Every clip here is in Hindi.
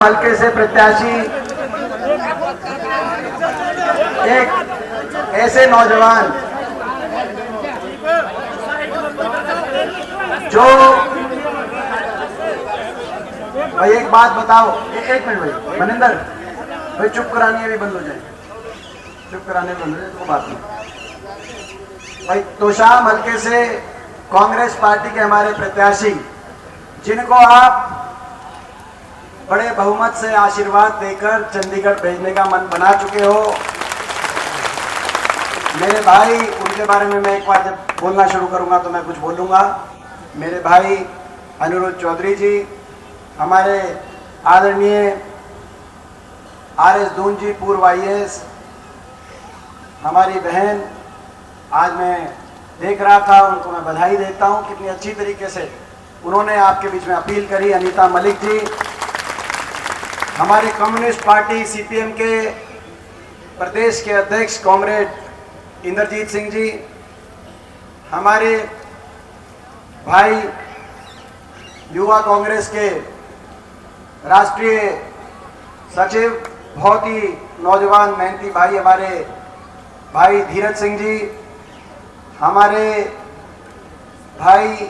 हल्के से प्रत्याशी एक ऐसे नौजवान जो भाई एक बात बताओ, एक मिनट भाई मनिंदर भाई चुप करानी अभी बंद हो जाए, चुप कराने बंद हो जाए तो बात नहीं भाई। तोशाम हल्के से कांग्रेस पार्टी के हमारे प्रत्याशी जिनको आप बड़े बहुमत से आशीर्वाद देकर चंडीगढ़ भेजने का मन बना चुके हो, मेरे भाई उनके बारे में मैं एक बार जब बोलना शुरू करूंगा तो मैं कुछ बोलूंगा। मेरे भाई अनिरुद्ध चौधरी जी, हमारे आदरणीय RS दून जी पूर्व IAS, हमारी बहन, आज मैं देख रहा था उनको मैं बधाई देता हूं कितनी अच्छी तरीके से उन्होंने आपके बीच में अपील करी। अनीता मलिक जी, हमारी कम्युनिस्ट पार्टी CPM के प्रदेश के अध्यक्ष कॉमरेड इंद्रजीत सिंह जी, हमारे भाई युवा कांग्रेस के राष्ट्रीय सचिव, बहुत ही नौजवान मेहनती भाई हमारे भाई धीरज सिंह जी, हमारे भाई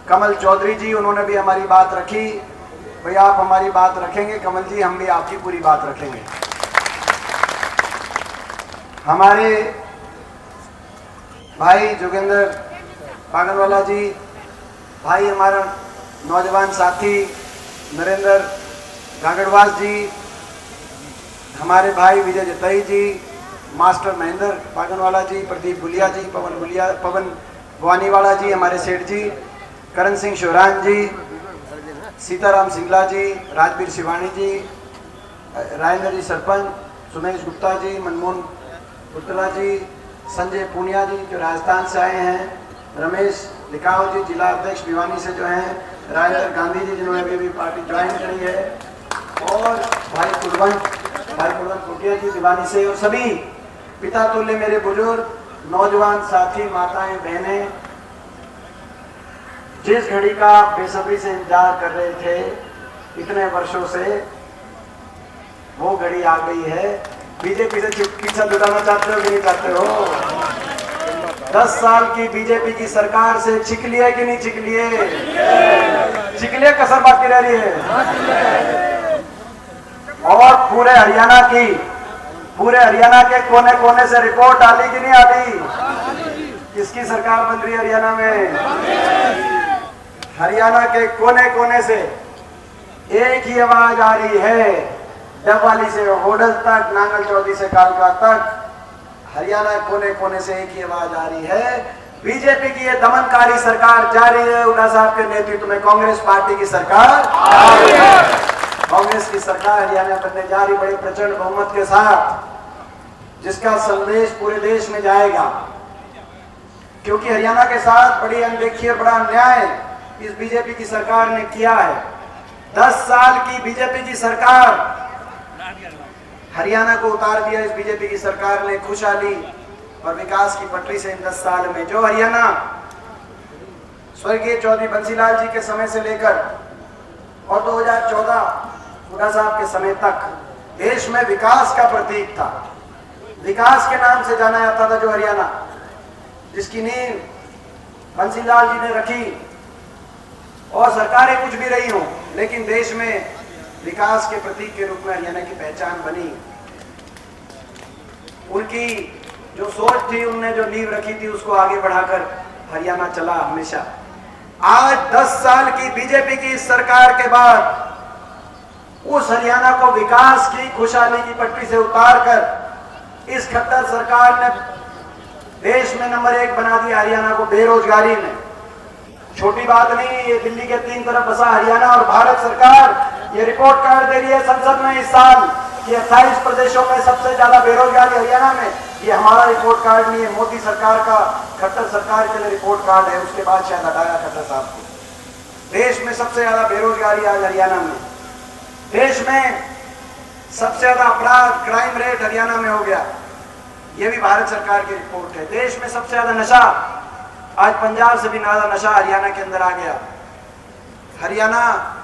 कमल चौधरी जी, उन्होंने भी हमारी बात रखी। भैया आप हमारी बात रखेंगे कमल जी, हम भी आपकी पूरी बात रखेंगे। हमारे भाई जोगेंद्र पागलवाला जी, भाई हमारा नौजवान साथी नरेंद्र गागड़वास जी, हमारे भाई विजय जतई जी, मास्टर महेंद्र पागलवाला जी, प्रदीप गुलिया जी, पवन भवानीवाला जी, हमारे सेठ जी, करण सिंह शोरान जी, सीताराम सिंगला जी, राजवीर शिवानी जी, राजेंद्र जी सरपंच, सुमेश गुप्ता जी, मनमोहन गुप्तला जी, संजय पूनिया जी जो राजस्थान से आए हैं, रमेश लिकाव जी जिला अध्यक्ष भिवानी से जो हैं, राजेंद्र गांधी जी जिन्होंने अभी पार्टी ज्वाइन करी है, और भाई कुलवंत कोटिया जी भिवानी से, और सभी पिता तुल्य मेरे बुजुर्ग नौजवान साथी, माताएं, बहनें, जिस घड़ी का बेसब्री से इंतजार कर रहे थे इतने वर्षों से, वो घड़ी आ गई है। बीजेपी से पीछा छुड़ाना चाहते हो कि नहीं चाहते हो? 10 साल की बीजेपी की सरकार से छिक लिए कि नहीं छिक लिए? छिक लिए, कसर बाकी रह रही है। और पूरे हरियाणा के कोने कोने से रिपोर्ट आली कि नहीं आली? किसकी सरकार बन रही है हरियाणा में? हरियाणा के कोने कोने से एक ही आवाज आ रही है, डबवाली से होडल तक, नांगल चौधरी से कालका तक, हरियाणा कोने कोने से एक ही आवाज आ रही है, बीजेपी की ये दमनकारी सरकार जारी है। हुड्डा साहब के नेतृत्व में कांग्रेस पार्टी की सरकार, कांग्रेस की सरकार हरियाणा बनने जा रही, बड़े प्रचंड बहुमत के साथ, जिसका संदेश पूरे देश में जाएगा। क्योंकि हरियाणा के साथ बड़ी अनदेखी और बड़ा अन्याय इस बीजेपी की सरकार ने किया है। 10 साल की बीजेपी की सरकार, हरियाणा को उतार दिया इस बीजेपी की सरकार ने खुशहाली और विकास की पटरी से इन 10 साल में। जो हरियाणा स्वर्गीय चौधरी बंसीलाल जी के समय से लेकर और 2014 हुड्डा साहब के समय तक देश में विकास का प्रतीक था, विकास के नाम से जाना जाता था, जो हरियाणा जिसकी नींव बंसीलाल जी ने रखी, और सरकारें कुछ भी रही हो, लेकिन देश में विकास के प्रतीक के रूप में हरियाणा की पहचान बनी। उनकी जो सोच थी, उनने जो नींव रखी थी, उसको आगे बढ़ाकर हरियाणा चला हमेशा। आज 10 साल की बीजेपी की सरकार के बाद उस हरियाणा को विकास की, खुशहाली की पटरी से उतारकर इस खट्टर सरकार ने देश में नंबर 1 बना दिया हरियाणा को बेरोजगारी में। छोटी बात नहीं, ये दिल्ली के 3 तरफ बसा हरियाणा, और भारत सरकार ये रिपोर्ट कार्ड दे रही है संसद में इस साल कि 28 प्रदेशों में सबसे ज्यादा बेरोजगारी हरियाणा में। ये हमारा रिपोर्ट कार्ड नहीं है, मोदी सरकार का, खट्टर सरकार के लिए रिपोर्ट कार्ड है, उसके बाद शायद हटाया खट्टर साहब को। देश में सबसे ज्यादा बेरोजगारी आज हरियाणा में, देश में सबसे ज्यादा अपराध, क्राइम रेट हरियाणा में हो गया, ये भी भारत सरकार की रिपोर्ट है। देश में सबसे ज्यादा नशा, आज पंजाब से भी ज्यादा नशा हरियाणा के अंदर आ गया। हरियाणा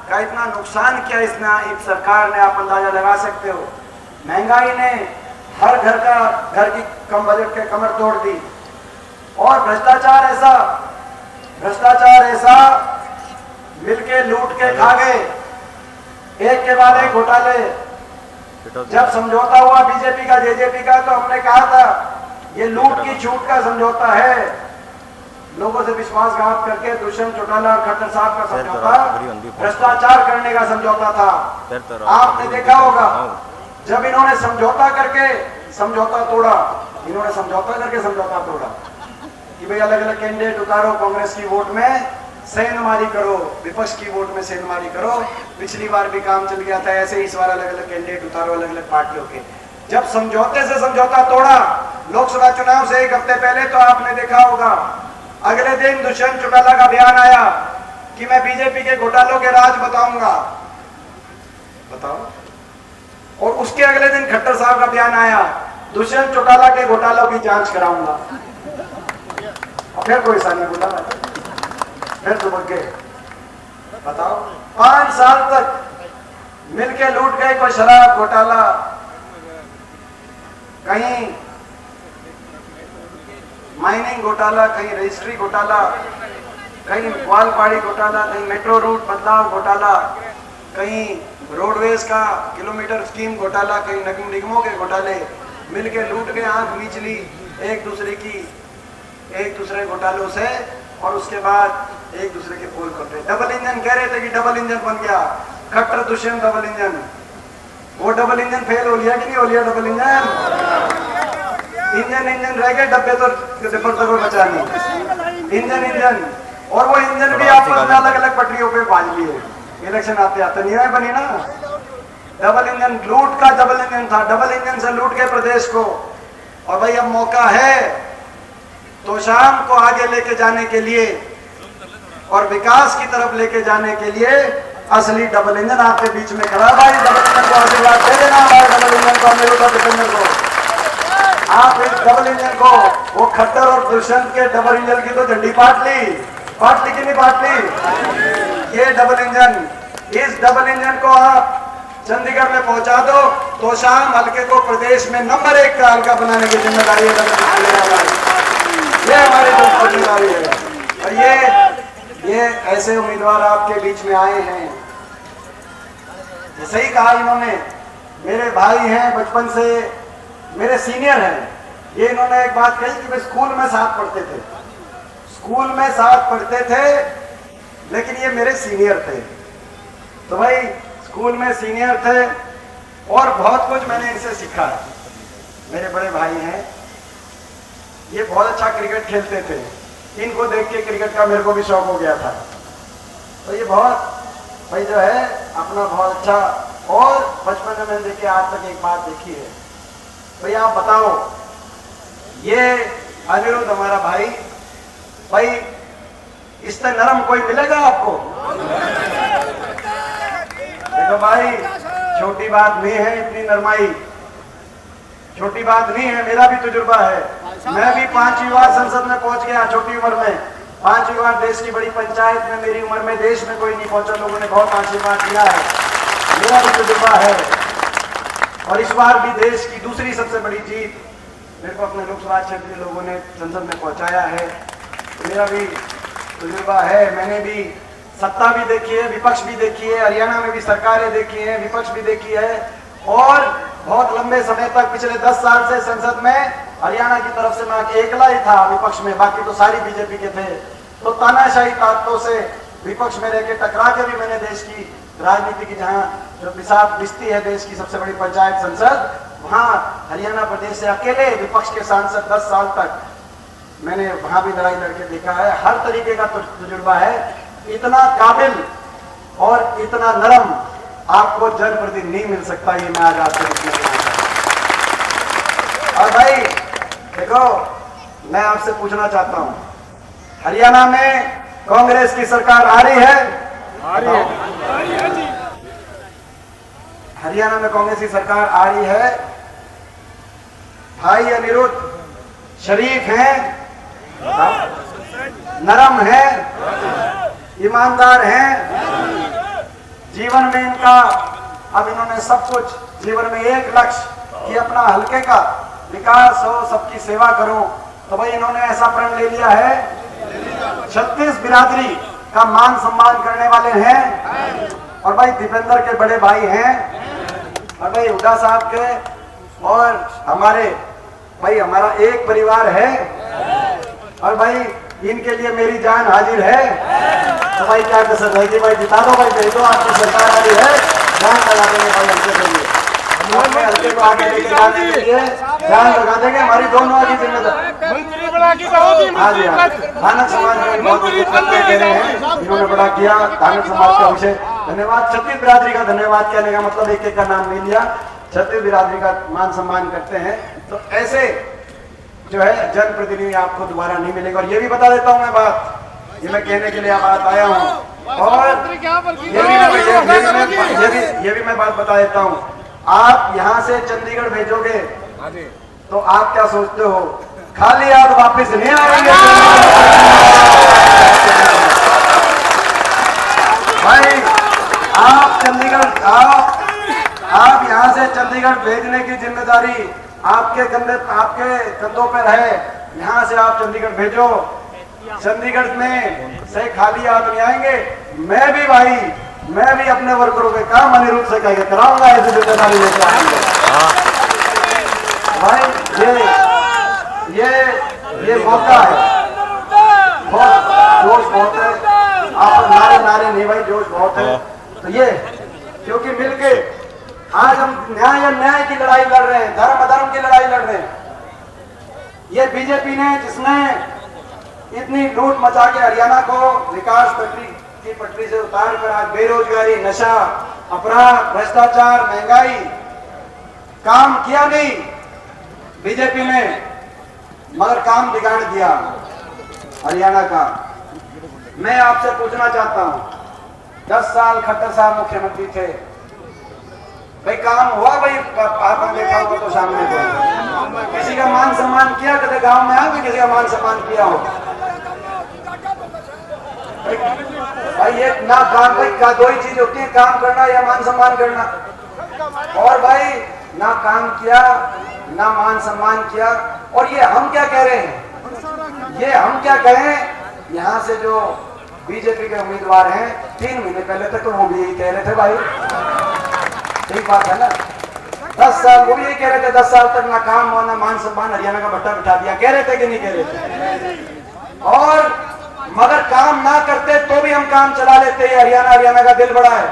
का इतना नुकसान किया इस सरकार ने, आप अंदाजा लगा सकते हो। महंगाई ने हर घर की कम बजट के कमर तोड़ दी। और भ्रष्टाचार ऐसा मिलके लूट के खा गए, एक के बाद एक घोटाले। जब समझौता हुआ बीजेपी का जेजेपी का, तो हमने कहा था ये लूट की छूट का समझौता है, लोगों से विश्वासघात करके दुष्यंत चौटाला और खट्टर साहब का समझौता भ्रष्टाचार करने का समझौता था। आपने देखा होगा जब इन्होंने समझौता करके समझौता तोड़ा, कि भाई अलग अलग कैंडिडेट उतारो, कांग्रेस की वोट में सेंधमारी करो, विपक्ष की वोट में सेंधमारी करो। पिछली बार भी काम चल गया था ऐसे, इस बार अलग अलग कैंडिडेट उतारो अलग अलग पार्टियों के। जब समझौते से समझौता तोड़ा लोकसभा चुनाव से एक हफ्ते पहले, तो आपने देखा होगा अगले दिन दुष्यंत चौटाला का बयान आया कि मैं बीजेपी के घोटालों के राज बताऊंगा। बताओ। और उसके अगले दिन खट्टर साहब का बयान आया, दुष्यंत चौटाला के घोटालों की जांच कराऊंगा। फिर कोई ऐसा नहीं बोला, फिर तो बच गए। बताओ, 5 साल तक मिलके लूट गए। कोई शराब घोटाला, कहीं माइनिंग घोटाला, कहीं रजिस्ट्री घोटाला, कहीं ग्वालपाड़ी घोटाला, कहीं मेट्रो रूट बदलाव घोटाला, कहीं रोडवेज का किलोमीटर स्कीम घोटाला, कहीं नगर निगमों के घोटाले। मिलके लूट के आंख मीचली एक दूसरे घोटालों से, और उसके बाद एक दूसरे के पोल कर रहे। डबल इंजन कह रहे थे कि डबल इंजन बन गया, खट्टर दुष्यंत डबल इंजन। वो डबल इंजन फेल हो लिया कि नहीं हो लिया? डबल इंजन रह गए, डब्बे तो बचा नहीं। इंजन और वो इंजन भी आपस में अलग अलग पटरियों पे बांध लिए। इलेक्शन आते नहीं बनी ना। डबल इंजन लूट का डबल इंजन था, डबल इंजन से लूट के प्रदेश को। और भाई अब मौका है तो शाम को आगे लेके जाने के लिए और विकास की तरफ लेके जाने के लिए असली डबल इंजन आपके बीच में खड़ा। भाई डबल इंजन को आशीर्वाद दे देना, हमारे डबल इंजन को, अनिरुद्ध डिफेंडर को। आप इस डबल इंजन को, वो खट्टर और दुष्यंत के डबल इंजन की तो झंडी पाट ली कि नहीं पाट ली? ये डबल इंजन, इस डबल इंजन को आप चंडीगढ़ में पहुंचा दो तो शाम हल्के को प्रदेश में नंबर 1 का हल्का बनाने की जिम्मेदारी ये हमारी जिम्मेदारी है। और ये ऐसे उम्मीदवार आपके बीच में आए हैं। जैसे ही कहा इन्होंने, मेरे भाई हैं, बचपन से मेरे सीनियर हैं। ये इन्होंने एक बात कही कि वे स्कूल में साथ पढ़ते थे, लेकिन ये मेरे सीनियर थे। तो भाई स्कूल में सीनियर थे और बहुत कुछ मैंने इनसे सीखा। मेरे बड़े भाई हैं, ये बहुत अच्छा क्रिकेट खेलते थे। इनको देख के क्रिकेट का मेरे को भी शौक हो गया था। तो ये बहुत भाई जो है अपना बहुत अच्छा, और बचपन में मैंने देखी, आज तक एक बात देखी है। भाई आप बताओ, ये अनिरुद्ध हमारा भाई इससे नरम कोई मिलेगा आपको? देखो भाई, छोटी बात नहीं है इतनी नरमाई, छोटी बात नहीं है। मेरा भी तजुर्बा है, मैं भी 5वीं बार संसद में पहुंच गया छोटी उम्र में। 5वीं बार देश की बड़ी पंचायत में मेरी उम्र में देश में कोई नहीं पहुंचा, लोगों ने बहुत आशीर्वाद दिया है। मेरा भी तजुर्बा है। और इस बार भी देश की दूसरी सबसे बड़ी जीत मेरे को अपने लोकसभा क्षेत्र के लोगों ने संसद में पहुंचाया है। मेरा भी तजुर्बा है, मैंने भी सत्ता भी देखी है, विपक्ष भी देखी है, हरियाणा में भी सरकारें देखी है, विपक्ष भी देखी है। और बहुत लंबे समय तक, पिछले 10 साल से संसद में हरियाणा की तरफ से मैं अकेला ही था विपक्ष में, बाकी तो सारी बीजेपी के थे। तो तानाशाही ताकतों से विपक्ष में रह के टकरा के भी मैंने देश की राजनीति की, जहाँ जो बिसात बिस्ती है देश की सबसे बड़ी पंचायत संसद, वहाँ हरियाणा प्रदेश से अकेले विपक्ष के सांसद 10 साल तक मैंने वहां भी लड़ाई लड़के देखा है। हर तरीके का तजुर्बा है। इतना काबिल और इतना नरम आपको जनप्रतिनिधि नहीं मिल सकता, ये मैं आज आपसे लिखने देना चाहता हूं। और भाई देखो, मैं आपसे पूछना चाहता हूं, हरियाणा में कांग्रेस की सरकार आ रही है? हरियाणा में कांग्रेस की सरकार आ रही है। भाई अनिरुद्ध शरीफ हैं, नरम हैं, ईमानदार हैं, जीवन में इनका अब इन्होंने सब कुछ जीवन में एक लक्ष्य कि अपना हल्के का विकास हो, सबकी सेवा करो, तो भाई इन्होंने ऐसा प्रण ले लिया है। 36 बिरादरी का मान सम्मान करने वाले हैं और भाई दीपेंद्र के बड़े भाई हैं और भाई हुड्डा साहब के और हमारे भाई हमारा एक परिवार है और भाई इनके लिए मेरी जान हाजिर है। तो भाई क्या कसर रहेगी भाई, जिता दो भाई, दे दो, आपकी सरकार वाली है, जान लगा देंगे भाई हल्के के लिए, हल्के को आगे लेके जाने के लिए जान लगा देंगे, हमारी दोनों की जिम्मेदारी। हाँ जी हाँ, धानक समाज में बहुत दे रहे हैं, इन्होंने बड़ा किया धानक समाज का विषय। धन्यवाद। 36 बिरादरी का धन्यवाद कहने का मतलब एक एक का नाम नहीं लिया, 36 बिरादरी का मान सम्मान करते हैं। तो ऐसे जो है जनप्रतिनिधि आपको दोबारा नहीं मिलेगा। और ये भी बता देता हूं मैं बात, ये मैं कहने के लिए बात आया हूं और ये भी मैं बात बता देता हूं। आप यहां से चंडीगढ़ भेजोगे तो आप क्या सोचते हो, खाली हाथ वापस नहीं आएंगे भाई। आप चंडीगढ़ आप यहां से चंडीगढ़ भेजने की जिम्मेदारी आपके कंधों पर है। यहां से आप चंडीगढ़ भेजो, चंडीगढ़ में से खाली हाथ नहीं आएंगे। मैं भी अपने वर्करों के काम अनिरुद्ध से कह के कराऊंगा, ऐसी जिम्मेदारी लेकर आएंगे भाई। ये मौका है, बहुत जोश बहुत है, आप नारे नहीं भाई, जोश बहुत है। तो ये क्योंकि मिलके आज हम न्याय की लड़ाई लड़ रहे हैं, धर्म अधर्म की लड़ाई लड़ रहे हैं। ये बीजेपी ने जिसने इतनी लूट मचा के हरियाणा को विकास की पटरी से उतार कर आज बेरोजगारी, नशा, अपराध, भ्रष्टाचार, महंगाई, काम किया नहीं बीजेपी ने, मगर काम बिगाड़ दिया हरियाणा का। मैं आपसे पूछना चाहता हूं, 10 साल खट्टर साहब मुख्यमंत्री थे भाई, काम हुआ भाई? आपने देखा होगा तो सामने को किसी का मान सम्मान किया? कभी गांव में आके किसी का मान सम्मान किया हो भाई? ये ना काम भाई का दो ही चीज होती है, काम करना या मान सम्मान करना। और भाई ना काम किया ना मान सम्मान किया। और ये हम क्या कह रहे हैं, ये हम क्या कहें, यहाँ से जो बीजेपी के उम्मीदवार हैं 3 महीने पहले तक तो वो भी यही कह रहे थे भाई, ठीक बात है ना। 10 साल वो भी यही कह रहे थे, 10 साल तक ना काम हुआ ना मान सम्मान, हरियाणा का भट्टा बिठा दिया। कह रहे थे कि नहीं कह रहे थे? और मगर काम ना करते तो भी हम काम चला लेते हैं, हरियाणा का दिल बड़ा है।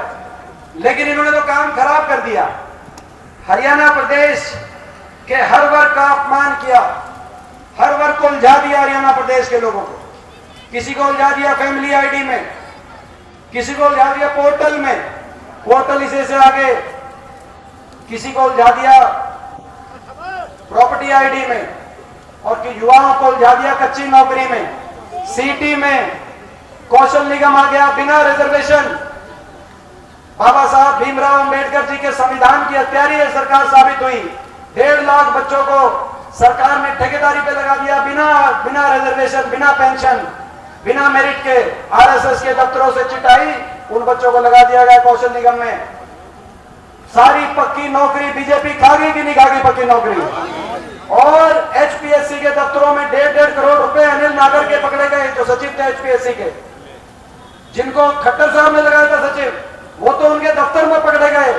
लेकिन इन्होंने तो काम खराब कर दिया, हरियाणा प्रदेश के हर वर्ग का अपमान किया, हर वर्ग को उलझा दिया हरियाणा प्रदेश के लोगों को। किसी को उलझा दिया फैमिली आईडी में, किसी को उलझा दिया पोर्टल में, पोर्टल इसे से आगे, किसी को उलझा दिया प्रॉपर्टी आईडी में, और युवाओं को उलझा दिया कच्ची नौकरी में, सीटी में। कौशल निगम आ गया बिना रिजर्वेशन। बाबा साहब भीमराव अंबेडकर जी के संविधान की हत्यारी ये सरकार साबित हुई। 1.5 लाख बच्चों को सरकार ने ठेकेदारी पे लगा दिया, बिना रिजर्वेशन, बिना पेंशन, बिना मेरिट के। आरएसएस के दफ्तरों से चिटाई उन बच्चों को लगा दिया गया कौशल निगम में। सारी पक्की नौकरी बीजेपी खा गई कि नहीं खा गई पक्की नौकरी? और एचपीएससी के दफ्तरों में 1.5 करोड़ रुपए अनिल नागर के पकड़े गए, जो सचिव थे एचपीएससी के, जिनको खट्टर साहब ने लगाया था सचिव, वो तो उनके दफ्तर में पकड़े गए।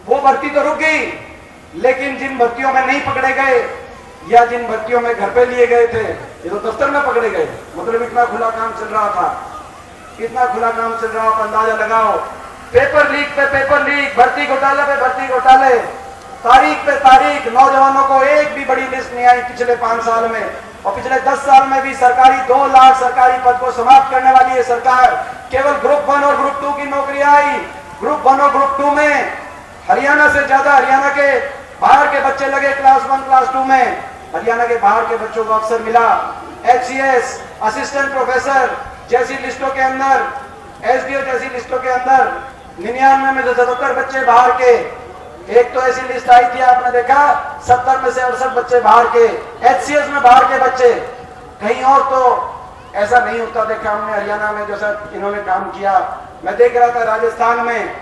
वो भर्ती तो रुक गई, लेकिन जिन भर्तियों में नहीं पकड़े गए या जिन भर्तियों में घर पे लिए गए थे, ये तो दफ्तर में पकड़े गए। मतलब इतना खुला काम चल रहा था, इतना खुला काम चल रहा था, अंदाजा लगाओ। पेपर लीक पे पेपर लीक, भर्ती घोटाले पे भर्ती घोटाले, तारीख पे तारीख। नौजवानों को एक भी बड़ी लिस्ट नहीं आई पिछले 5 साल में, और पिछले 10 साल में भी सरकारी 2 लाख सरकारी पद को समाप्त करने वाली है सरकार। केवल ग्रुप 1 और ग्रुप 2 की नौकरी आई। ग्रुप 1 और ग्रुप 2 में हरियाणा से ज्यादा हरियाणा के बाहर के बच्चे लगे क्लास 1 क्लास 2 में। हरियाणा के बाहर के बच्चों को अवसर मिला। एचसीएस, असिस्टेंट प्रोफेसर जैसी लिस्टों के अंदर, एसडीओ जैसी लिस्टों के अंदर 99 में 77 बच्चे बाहर के। एक तो ऐसी लिस्ट आई थी, आपने देखा, 70 में से 68 बच्चे बाहर के, एचसीएस में बाहर के बच्चे। कहीं और तो ऐसा नहीं होता देखा हमने हरियाणा में, जैसा इन्होंने काम किया। मैं देख रहा था राजस्थान में,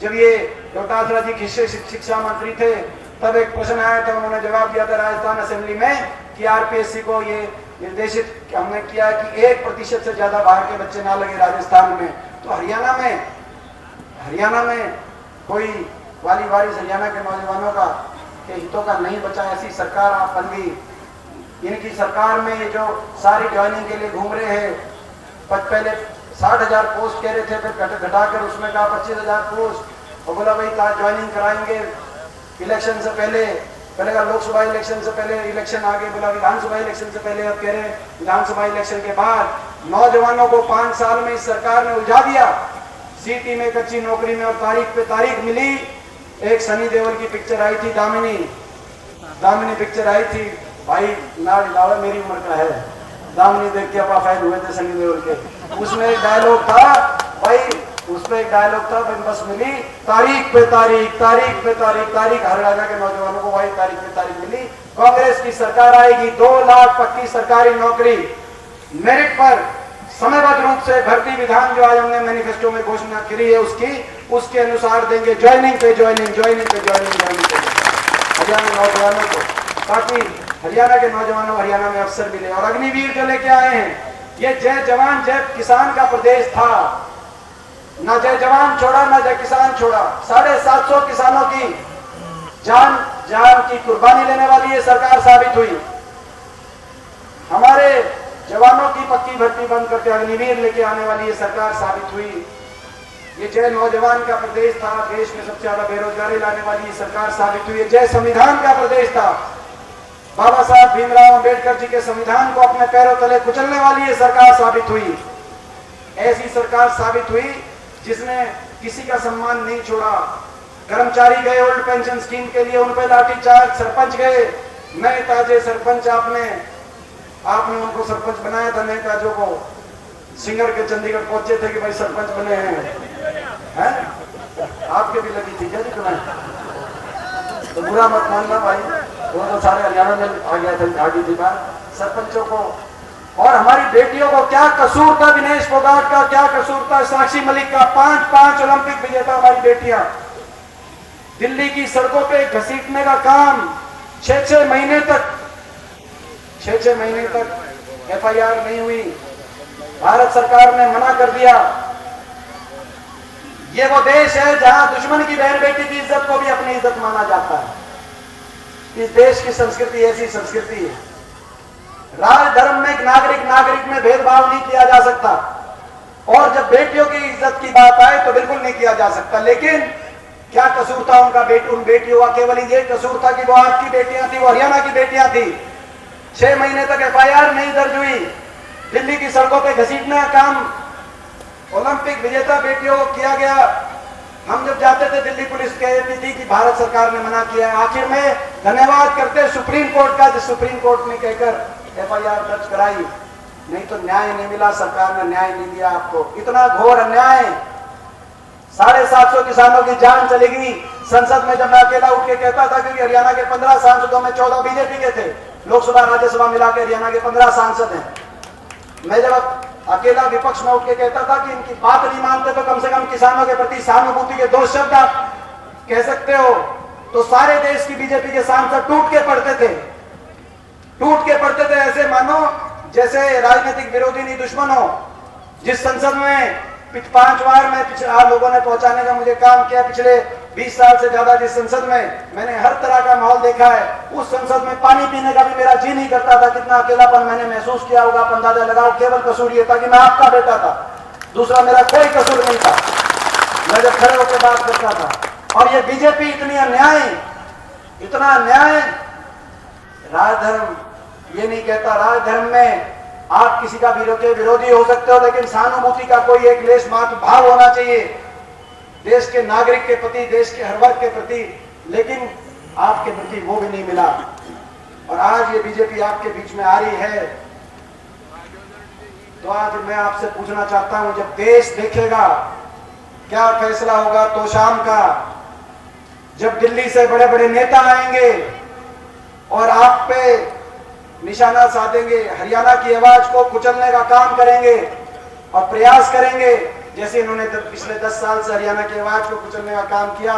जब ये डॉक्टर जी शिक्षा मंत्री थे, तब एक प्रश्न आया था, उन्होंने जवाब दिया था राजस्थान असेंबली में कि आरपीएससी को ये निर्देशित हमने किया कि 1% से ज्यादा बाहर के बच्चे ना लगे राजस्थान में। तो हरियाणा में कोई वाली वारिस हरियाणा के नौजवानों का के हितों का नहीं बचा, ऐसी सरकार आप बन गई। इनकी सरकार में ये जो सारी ज्वाइनिंग के लिए घूम रहे हैं, पहले 60,000 पोस्ट कह रहे थे, फिर घटाकर उसमें कहा 25,000 पोस्ट, और बोला भाई ज्वाइनिंग कराएंगे इलेक्शन से पहले का लोकसभा इलेक्शन से पहले इलेक्शन आगे, बोला विधानसभा इलेक्शन से पहले, अब कह रहे हैं विधानसभा इलेक्शन के बाद। नौजवानों को 5 साल में इस सरकार ने उलझा दिया, सीटी में, कच्ची नौकरी में, और तारीख पे तारीख मिली। एक सनी देओल की पिक्चर आई थी, दामिनी पिक्चर आई थी, भाई नाड़ लावा मेरी उम्र का है, दामिनी देख के अपा फैन हुए थे सनी देओल के। उसमें एक डायलॉग था भाई, बस मिली तारीख पे तारीख, हर राजा के नौजवानों को भाई तारीख पे तारीख मिली। कांग्रेस की सरकार आएगी, 2 लाख पक्की सरकारी नौकरी मेरिट पर समयबद्ध रूप से भर्ती विधान जो आज हमने मैनिफेस्टो में घोषणा करी है उसके अनुसार देंगे। ज्वाइनिंग पे ज्वाइनिंग हरियाणा नौजवानों को, ताकि हरियाणा के नौजवानों हरियाणा में अवसर मिले। और अग्निवीर जो लेके आए हैं, ये जय जवान जय किसान का प्रदेश था, ना जय जवान छोड़ा ना जय किसान छोड़ा। 750 किसानों की जान की कुर्बानी लेने वाली ये सरकार साबित हुई। हमारे जवानों की पक्की भर्ती बंद करके अग्निवीर लेके आने वाली ये सरकार साबित हुई। ये जय नौजवान का प्रदेश था, देश में सबसे ज्यादा बेरोजगारी लाने वाली ये सरकार साबित हुई। जय संविधान का प्रदेश था, बाबा साहब भीमराव अंबेडकर जी के संविधान को अपने पैरों तले कुचलने वाली ये सरकार साबित हुई। ऐसी सरकार साबित हुई जिसने किसी का सम्मान नहीं छोड़ा। कर्मचारी गए ओल्ड पेंशन स्कीम के लिए, उन पर लाठीचार्ज, सरपंच गए, नए ताजे सरपंच आपने उनको सरपंच बनाया था, नए ताजों को सिंगर के चंडीगढ़ पहुंचे थे कि भाई सरपंच बने हैं, आपके भी लगी थी क्या जी तुम्हें? तो बुरा मत मानना भाई, वो तो सारे हरियाणा में आ गया था, आगे थी बात सरपंचों को। और हमारी बेटियों को क्या कसूर था, विनेश फोगाट का क्या कसूर था, साक्षी मलिक का, 5 ओलंपिक विजेता हमारी बेटियां। दिल्ली की सड़कों पे घसीटने का काम 6 महीने तक FIR नहीं हुई, भारत सरकार ने मना कर दिया। ये वो देश है जहां दुश्मन की बहन बेटी की इज्जत को भी अपनी इज्जत माना जाता है। इस देश की संस्कृति ऐसी संस्कृति है। राजधर्म में नागरिक में भेदभाव नहीं किया जा सकता, और जब बेटियों की इज्जत की बात आए तो बिल्कुल नहीं किया जा सकता। लेकिन क्या कसूर था उन बेटियों का? केवल ये कसूर था कि वो आपकी बेटियां थी, वो हरियाणा की बेटियां थी। 6 महीने तक FIR नहीं दर्ज हुई, दिल्ली की सड़कों पे घसीटने का काम ओलंपिक विजेता बेटियों को किया गया। हम जब जाते थे दिल्ली पुलिस कहती थी कि भारत सरकार ने मना किया है। आखिर में धन्यवाद करते सुप्रीम कोर्ट का, जिस सुप्रीम कोर्ट ने कहकर FIR दर्ज कराई, नहीं तो न्याय नहीं मिला, सरकार ने न्याय नहीं दिया आपको। इतना घोर अन्याय, 750 किसानों की जान चलेगी। संसद में जब मैं अकेला उठ के कहता था, क्योंकि हरियाणा के 15 सांसदों में 14 बीजेपी के थे, लोकसभा राज्यसभा मिला के हरियाणा के 15 सांसद हैं। मैं जब अकेला विपक्ष में उठ के कहता था कि इनकी बात नहीं मानते तो कम से कम किसानों के प्रति सहानुभूति के 2 शब्द आप कह सकते हो, तो सारे देश की बीजेपी के सांसद टूट के पड़ते थे। ऐसे मानो जैसे राजनीतिक विरोधी नहीं दुश्मन हो। जिस संसद में 5 बार मैं आप लोगों ने पहुंचाने का मुझे काम किया, पिछले 20 साल से ज्यादा जिस संसद में मैंने हर तरह का माहौल देखा है, उस संसद में पानी पीने का भी मेरा जी नहीं करता था। कितना अकेलापन मैंने महसूस किया होगा, अंदाजा लगाओ। केवल कसूर ये था कि मैं आपका बेटा था, दूसरा मेरा कोई कसूर नहीं था। मैं जब खड़े होकर बात करता था। और ये बीजेपी इतना अन्याय, राजधर्म ये नहीं कहता। राजधर्म में आप किसी का विरोधी हो सकते हो, लेकिन सहानुभूति का कोई एक लेश मात्र भाव होना चाहिए देश के नागरिक के प्रति, देश के हर वर्ग के प्रति। लेकिन आपके प्रति वो भी नहीं मिला। और आज ये बीजेपी आपके बीच में आ रही है, तो आज मैं आपसे पूछना चाहता हूं, जब देश देखेगा क्या फैसला होगा तो शाम का, जब दिल्ली से बड़े बड़े नेता आएंगे और आप पे निशाना साधेंगे, हरियाणा की आवाज को कुचलने का काम करेंगे और प्रयास करेंगे जैसे इन्होंने पिछले 10 साल से हरियाणा के आवाज को कुचलने का काम किया।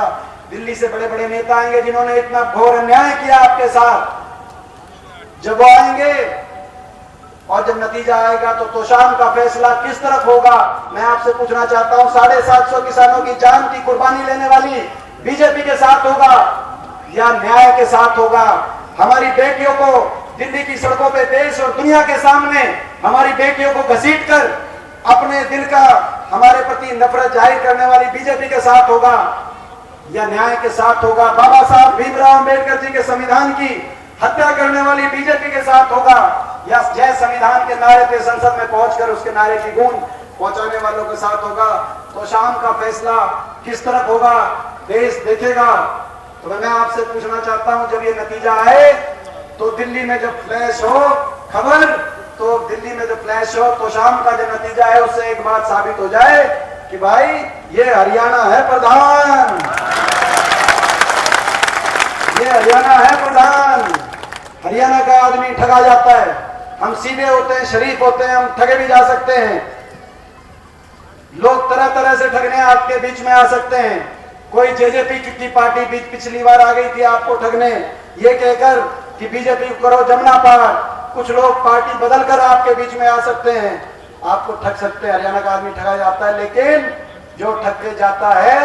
दिल्ली से बड़े बड़े नेता आएंगे जिन्होंने इतना घोर अन्याय किया आपके साथ। जब वो आएंगे और जब नतीजा आएगा तो तोशाम का फैसला किस तरफ होगा, मैं आपसे पूछना चाहता हूं। 750 किसानों की जान की कुर्बानी लेने वाली बीजेपी के साथ होगा या न्याय के साथ होगा? हमारी बेटियों को दिल्ली की सड़कों पे देश और दुनिया के सामने हमारी बेटियों को घसीटकर अपने दिल का हमारे प्रति नफरत जाहिर करने वाली बीजेपी के साथ होगा या न्याय के साथ होगा? बाबा साहब भीमराव अंबेडकर जी के संविधान की हत्या करने वाली बीजेपी के साथ होगा या जय संविधान के नारे पे संसद में पहुंचकर उसके नारे की गूंज पहुंचाने वालों के साथ होगा? तो शाम का फैसला किस तरफ होगा देश देखेगा। तो मैं आपसे पूछना चाहता हूं, जब ये नतीजा आए तो दिल्ली में जब फ्लैश हो खबर, तो दिल्ली में जब फ्लैश हो तो शाम का जो नतीजा है उससे एक बात साबित हो जाए कि भाई ये हरियाणा है प्रधान, ये हरियाणा है प्रधान। हरियाणा का आदमी ठगा जाता है। हम सीधे होते हैं, शरीफ होते हैं, हम ठगे भी जा सकते हैं। लोग तरह तरह से ठगने आपके बीच में आ सकते हैं। कोई जेजेपी की पार्टी बीच पिछली बार आ गई थी आपको ठगने, ये कहकर कि बीजेपी करो जमुना पार। कुछ लोग पार्टी बदलकर आपके बीच में आ सकते हैं, आपको ठग सकते हैं। हरियाणा का आदमी ठगा जाता है, लेकिन जो ठग के जाता है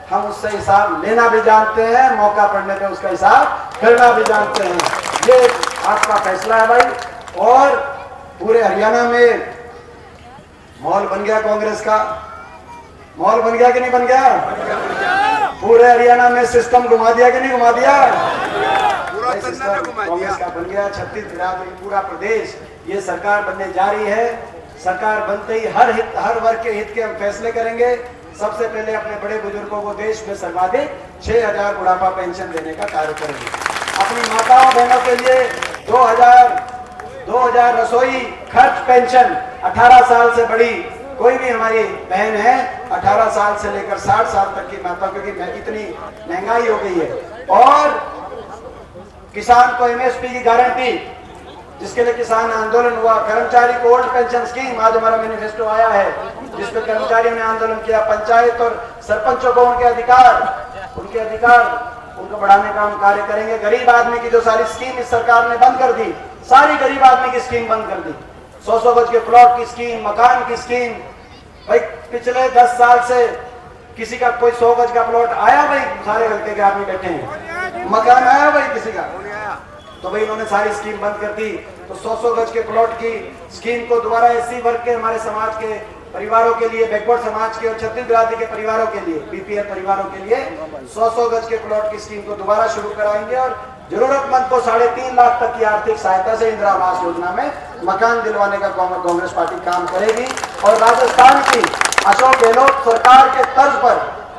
हम उससे हिसाब लेना भी जानते हैं, मौका पड़ने पे उसका हिसाब करना भी जानते हैं। ये आपका फैसला है भाई। और पूरे हरियाणा में माहौल बन गया कांग्रेस का, माहौल बन गया कि नहीं बन गया? पूरे हरियाणा में सिस्टम घुमा दिया कि नहीं घुमा दिया? कांग्रेस का बन गया। छत्तीसगढ़ पूरा प्रदेश ये सरकार बनने जा रही है। सरकार बनते ही हर वर्ग के हित के हम फैसले करेंगे। सबसे पहले अपने बड़े बुजुर्गों को देश में सर्वाधिक 6000 बुढ़ापा पेंशन देने का कार्य करेंगे। अपनी माताओं बहनों के लिए 2000 रसोई खर्च पेंशन। 18 साल से बड़ी कोई भी हमारी बहन है, 18 साल से लेकर 60 साल तक की माता, क्योंकि इतनी महंगाई हो गई है। और किसान को एमएसपी की गारंटी, जिसके लिए किसान आंदोलन हुआ। कर्मचारी को ओल्ड पेंशन स्कीम, आज हमारा मैनिफेस्टो आया है जिसपे कर्मचारियों ने आंदोलन किया। पंचायत और सरपंचों को उनके अधिकार उनको बढ़ाने का हम कार्य करेंगे। गरीब आदमी की जो सारी स्कीम इस सरकार ने बंद कर दी, सारी गरीब आदमी की स्कीम बंद कर दी। 100 गज के प्लॉट की स्कीम, मकान की स्कीम। भाई पिछले 10 साल से किसी का कोई 100 गज का प्लॉट आया? भाई सारे हल्के के आदमी बैठे हैं, मकान आया भाई किसी का? तो भाई इन्होंने सारी स्कीम बंद कर दी। तो 100 गज के प्लॉट की स्कीम को दोबारा एससी वर्ग के, हमारे समाज के परिवारों के लिए, बैकवर्ड समाज के और छत्तीसगढ़ आदि के परिवारों के लिए, बीपीएल परिवारों के लिए 100 गज के प्लॉट की स्कीम को दोबारा शुरू कराएंगे। और जरूरतमंद को 3.5 लाख तक की आर्थिक सहायता से इंदिरा आवास योजना में मकान दिलवाने का कांग्रेस पार्टी काम करेगी। और राजस्थान की अशोक गहलोत सरकार के तर्ज पर,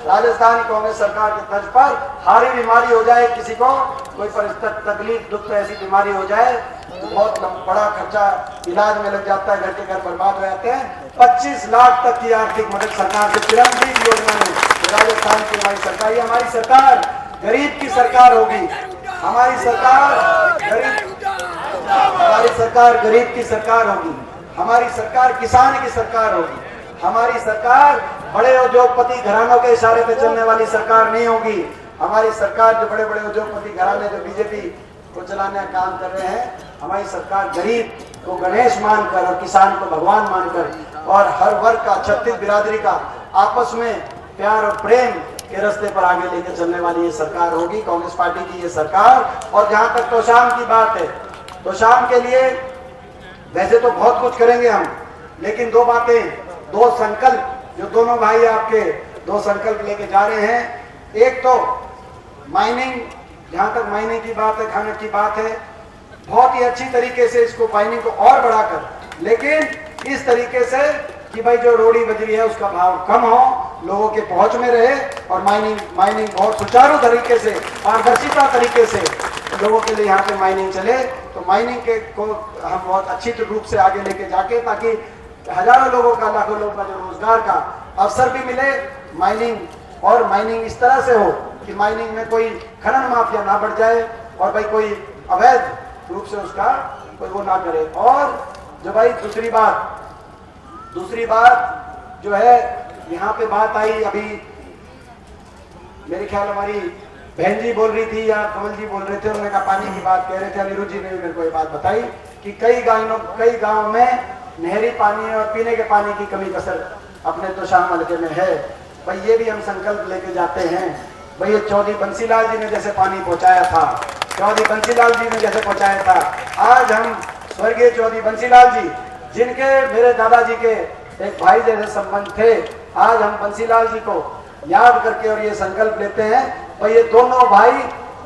राजस्थान कांग्रेस सरकार के तर्ज पर हारी बीमारी हो जाए, किसी को कोई तकलीफ दुख ऐसी बीमारी हो जाए तो बहुत बड़ा खर्चा इलाज में लग जाता है, घर के घर बर्बाद हो जाते हैं। 25 लाख तक की आर्थिक मदद सरकार से चिरंजीवी योजना में राजस्थान की हमारी सरकार, ये हमारी सरकार गरीब की सरकार होगी। हमारी सरकार गरीब की सरकार होगी। हमारी सरकार किसान की सरकार होगी। हमारी सरकार बड़े उद्योगपति घरानों के इशारे पे चलने वाली सरकार नहीं होगी। हमारी सरकार जो बड़े बड़े उद्योगपति घराने जो बीजेपी को चलाने का काम कर रहे हैं, हमारी सरकार गरीब को गणेश मानकर और किसान को भगवान मानकर और हर वर्ग का, छत्तीस बिरादरी का आपस में प्यार और प्रेम के रास्ते पर आगे लेकर चलने वाली ये सरकार होगी, कांग्रेस पार्टी की ये सरकार। और जहां तक तोशाम की बात है, तोशाम के लिए वैसे तो बहुत कुछ करेंगे हम, लेकिन 2 बातें, 2 संकल्प जो दोनों भाई आपके 2 संकल्प लेके जा रहे हैं। एक तो माइनिंग, जहां तक माइनिंग की बात है, खाने की बात है, बहुत ही अच्छी तरीके से इसको माइनिंग को और बढ़ाकर, लेकिन इस तरीके से कि भाई जो रोड़ी बजरी है उसका भाव कम हो, लोगों के पहुंच में रहे और माइनिंग बहुत सुचारू तरीके से, पारदर्शिता तरीके से लोगों के लिए यहाँ पे माइनिंग चले। तो माइनिंग के को हम बहुत अच्छी रूप से आगे लेके जाके, ताकि हजारों लोगों का, लाखों लोगों का जो रोजगार का अवसर भी मिले। माइनिंग इस तरह से हो कि माइनिंग में कोई खनन माफिया ना बढ़ जाए और भाई कोई अवैध रूप से उसका कोई वो ना करे। और जो भाई दूसरी बात जो है यहाँ पे बात आई अभी, मेरे ख्याल हमारी बहन जी बोल रही थी या कमल जी बोल रहे थे, उन्होंने कहा पानी की बात कह रहे थे, अनिरुद्ध जी ने भी मेरे को ये बात बताई कि कई गांव में नहरी पानी और पीने के पानी की कमी कसर अपने तो शाम हल्के में है। भाई ये भी हम संकल्प लेके जाते हैं। भाई ये चौधरी बंसीलाल जी ने जैसे पानी पहुंचाया था, चौधरी बंसीलाल जी ने जैसे पहुंचाया था, आज हम स्वर्गीय चौधरी बंसीलाल जी, जिनके मेरे दादाजी के एक भाई जैसे संबंध थे, आज हम बंसीलाल जी को याद करके और ये संकल्प लेते हैं भाई ये दोनों भाई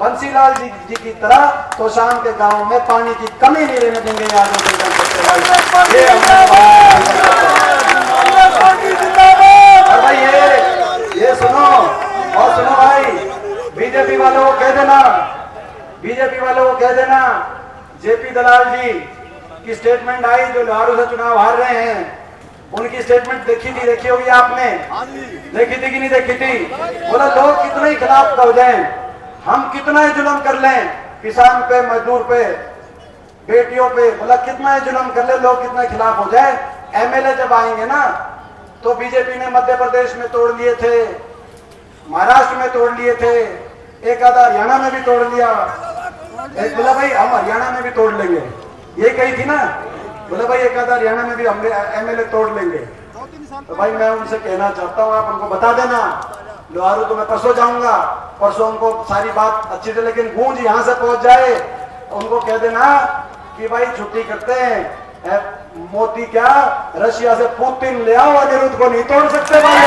बंसीलाल जी की तरह तो शाम के गांव में पानी की कमी नहीं रहने देंगे। याद और भाई ये सुनो, और सुनो भाई, बीजेपी वालों को कह देना, बीजेपी वालों को कह देना, जेपी दलाल जी की स्टेटमेंट आई जो लोहारू से चुनाव हार रहे हैं, उनकी स्टेटमेंट देखी होगी आपने, देखी थी कि नहीं देखी थी? बोला लोग कितने ही खिलाफ हो जाएं, हम कितना ही जुल्म कर लें किसान पे, मजदूर पे, बेटियों पे, बोला कितना ही जुल्म कर ले, लोग कितने खिलाफ हो जाए, एमएलए जब आएंगे ना तो बीजेपी ने मध्य प्रदेश में तोड़ लिए थे, महाराष्ट्र में तोड़ लिए थे, एक आधा हरियाणा में भी तोड़ लिया, एक बोला भाई हम हरियाणा में भी तोड़ लेंगे, ये कही थी ना, बोले भाई एक आधा हरियाणा में भी हम एमएलए तोड़ लेंगे। तो भाई मैं उनसे कहना चाहता हूँ, आप उनको बता देना, लोहारू तो मैं परसों जाऊंगा, परसों उनको सारी बात अच्छी से, लेकिन गूंज यहाँ से पहुंच जाए, उनको कह देना कि भाई छुट्टी करते हैं, मोदी क्या रशिया से पुतिन ले आओ, अनिरुद्ध को नहीं तोड़ सकते भाई।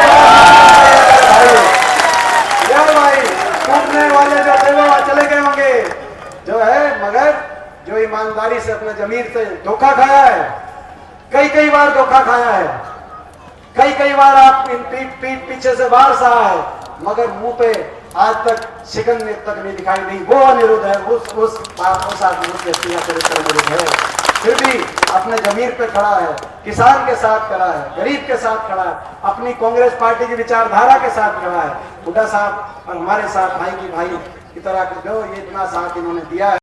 भाई टूटने वाले जो थे वो चले गए होंगे, जो है मगर जो ईमानदारी से अपने जमीर से धोखा खाया है, कई बार धोखा खाया है, कई बार आप पीठ पीछे से बार सहा है, मगर मुंह पे आज तक शिकन तक नहीं दिखाई दी, वो अनिरुद्ध है, उस आदमी की हस्ती चरित्र अनिरुद्ध है। फिर भी अपने जमीर पे खड़ा है, किसान के साथ खड़ा है, गरीब के साथ खड़ा है, अपनी कांग्रेस पार्टी की विचारधारा के साथ खड़ा है। हुड्डा साहब और हमारे साथ भाई की भाई की तरह जो ये इतना साथ इन्होंने दिया है।